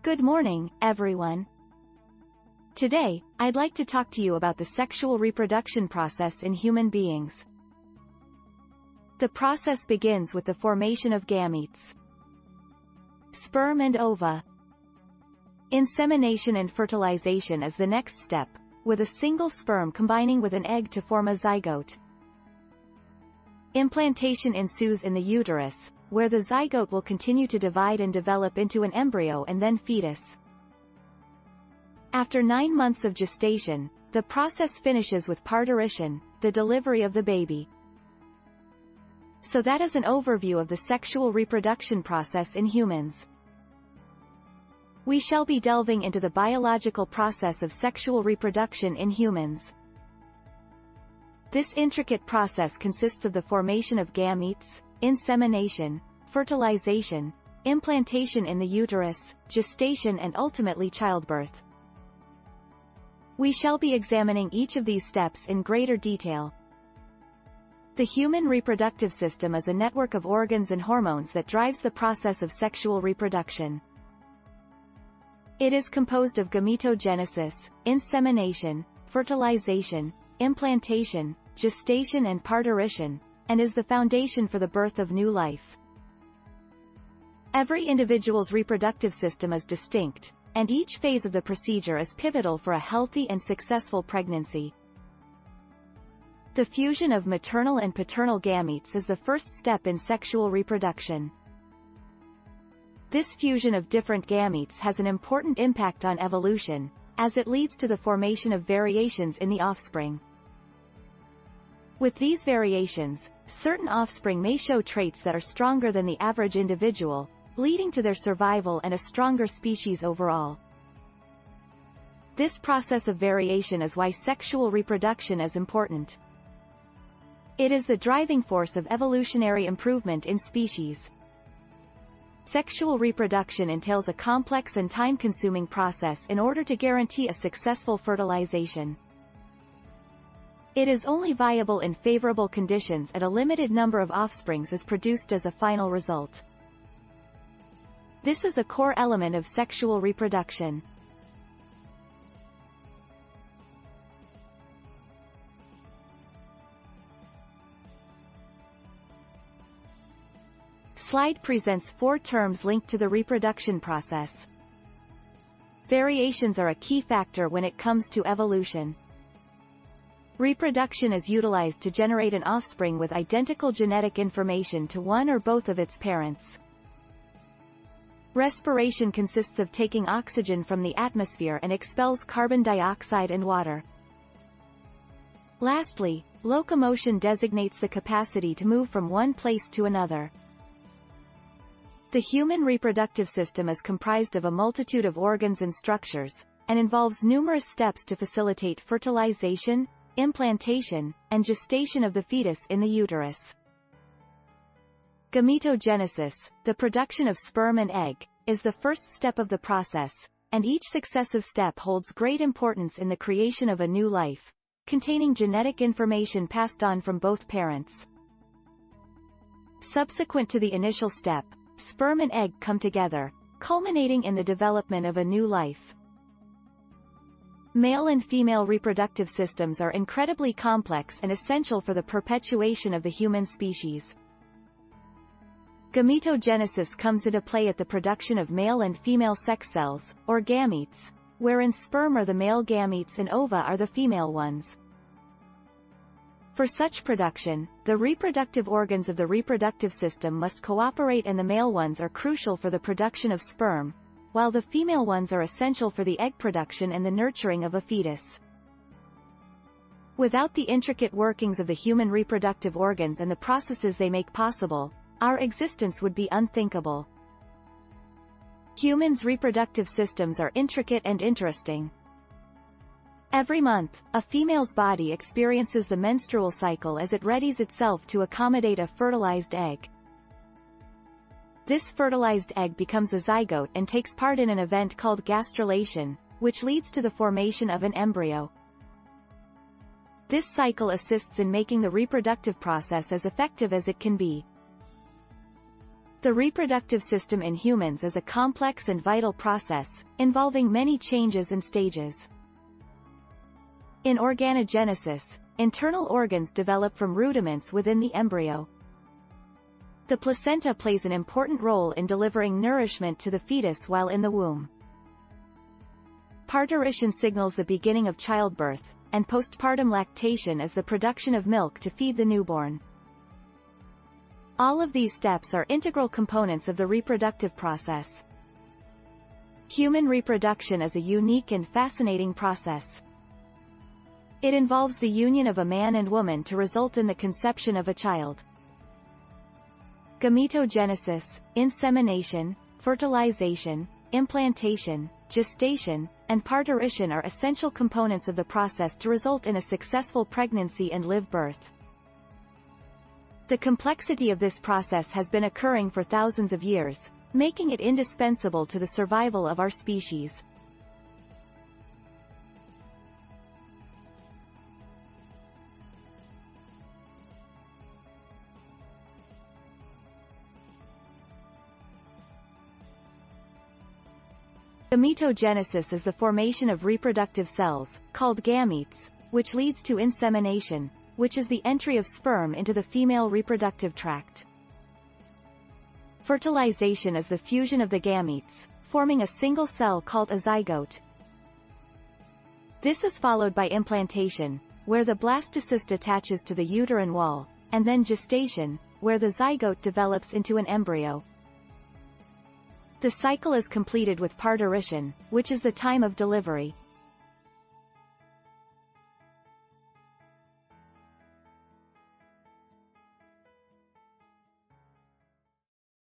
Good morning, everyone. Today, I'd like to talk to you about the sexual reproduction process in human beings. The process begins with the formation of gametes. Sperm and ova. Insemination and fertilization is the next step, with a single sperm combining with an egg to form a zygote. Implantation ensues in the uterus, where the zygote will continue to divide and develop into an embryo and then fetus. After 9 months of gestation, the process finishes with parturition, the delivery of the baby. So that is an overview of the sexual reproduction process in humans. We shall be delving into the biological process of sexual reproduction in humans. This intricate process consists of the formation of gametes, insemination, fertilization, implantation in the uterus, gestation and ultimately childbirth. We shall be examining each of these steps in greater detail. The human reproductive system is a network of organs and hormones that drives the process of sexual reproduction. It is composed of gametogenesis, insemination, fertilization, implantation, gestation and parturition, and is the foundation for the birth of new life. Every individual's reproductive system is distinct, and each phase of the procedure is pivotal for a healthy and successful pregnancy. The fusion of maternal and paternal gametes is the first step in sexual reproduction. This fusion of different gametes has an important impact on evolution, as it leads to the formation of variations in the offspring. With these variations, certain offspring may show traits that are stronger than the average individual, leading to their survival and a stronger species overall. This process of variation is why sexual reproduction is important. It is the driving force of evolutionary improvement in species. Sexual reproduction entails a complex and time-consuming process in order to guarantee a successful fertilization. It is only viable in favorable conditions and a limited number of offsprings is produced as a final result. This is a core element of sexual reproduction. Slide presents 4 terms linked to the reproduction process. Variations are a key factor when it comes to evolution. Reproduction is utilized to generate an offspring with identical genetic information to one or both of its parents. Respiration consists of taking oxygen from the atmosphere and expels carbon dioxide and water. Lastly, locomotion designates the capacity to move from one place to another. The human reproductive system is comprised of a multitude of organs and structures, and involves numerous steps to facilitate fertilization, implantation, and gestation of the fetus in the uterus. Gametogenesis, the production of sperm and egg, is the first step of the process, and each successive step holds great importance in the creation of a new life, containing genetic information passed on from both parents. Subsequent to the initial step, sperm and egg come together, culminating in the development of a new life. Male and female reproductive systems are incredibly complex and essential for the perpetuation of the human species. Gametogenesis comes into play at the production of male and female sex cells, or gametes, wherein sperm are the male gametes and ova are the female ones. For such production, the reproductive organs of the reproductive system must cooperate and the male ones are crucial for the production of sperm, while the female ones are essential for the egg production and the nurturing of a fetus. Without the intricate workings of the human reproductive organs and the processes they make possible, our existence would be unthinkable. Humans' reproductive systems are intricate and interesting. Every month, a female's body experiences the menstrual cycle as it readies itself to accommodate a fertilized egg. This fertilized egg becomes a zygote and takes part in an event called gastrulation, which leads to the formation of an embryo. This cycle assists in making the reproductive process as effective as it can be. The reproductive system in humans is a complex and vital process, involving many changes and stages. In organogenesis, internal organs develop from rudiments within the embryo. The placenta plays an important role in delivering nourishment to the fetus while in the womb. Parturition signals the beginning of childbirth, and postpartum lactation is the production of milk to feed the newborn. All of these steps are integral components of the reproductive process. Human reproduction is a unique and fascinating process. It involves the union of a man and woman to result in the conception of a child. Gametogenesis, insemination, fertilization, implantation, gestation, and parturition are essential components of the process to result in a successful pregnancy and live birth. The complexity of this process has been occurring for thousands of years, making it indispensable to the survival of our species. Gametogenesis is the formation of reproductive cells, called gametes, which leads to insemination, which is the entry of sperm into the female reproductive tract. Fertilization is the fusion of the gametes, forming a single cell called a zygote. This is followed by implantation, where the blastocyst attaches to the uterine wall, and then gestation, where the zygote develops into an embryo. The cycle is completed with parturition, which is the time of delivery.